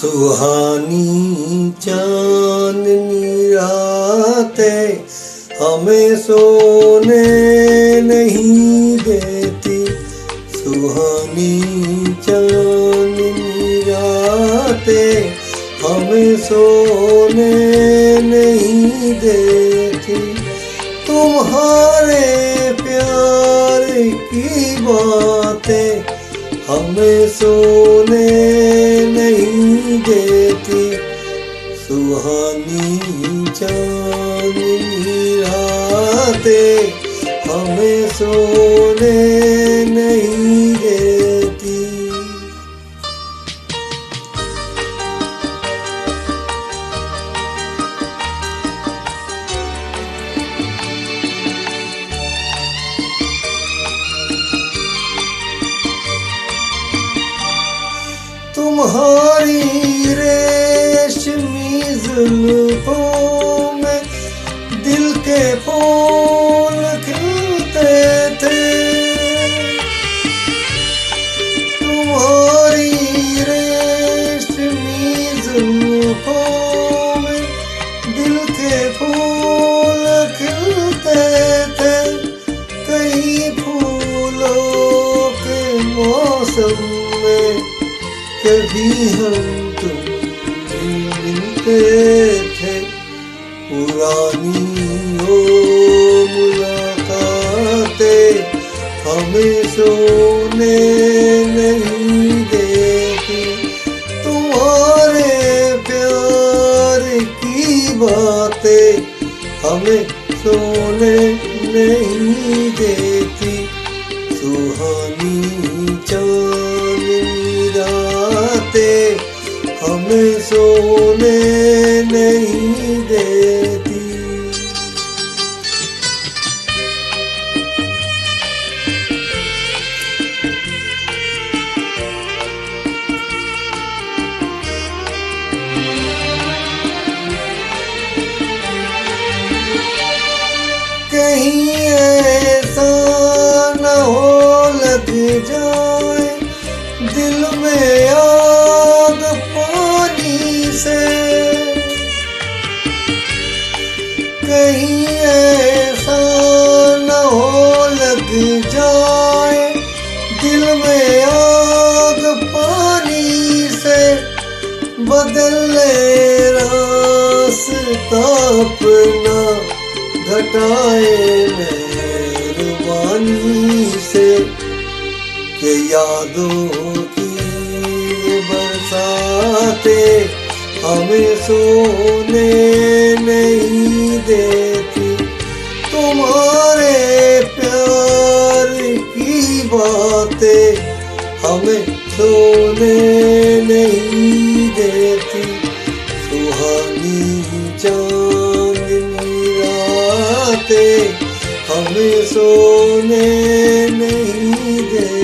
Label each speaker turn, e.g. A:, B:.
A: सुहानी चांदनी रातें हमें सोने नहीं देती। सुहानी चांदनी रातें हमें सोने नहीं देती। तुम्हारे प्यार की बातें हमें सोने नहीं देती। सुहानी चांदनी रातें हमें सोने नहीं देती। तुम्हारी रेशमी जुल्फों में दिल के फूल खिलते थे। तुम्हारी रेशमी जुल्फों में दिल के फूल खिलते थे। कई फूलों के मौसम में कभी हम तुम मिलते थे। पुरानी वो मुलाकातें हमें सोने नहीं देती। तुम्हारे प्यार की बातें हमें सोने नहीं देती। सुहानी चांदनी रातें हमें सोने नहीं देती। कहीं ऐसा न हो लग जाए दिल में आग पानी से। कहीं ऐसा न हो लग जाए दिल में आग पानी से। बदले रास्ता अपना घटाए मेहरबानी से। के यादों की बरसातें हमें सोने नहीं देती। तुम्हारे प्यार की बातें हमें सोने नहीं देती। सुहानी चांदनी रातें हमें सोने नहीं देती।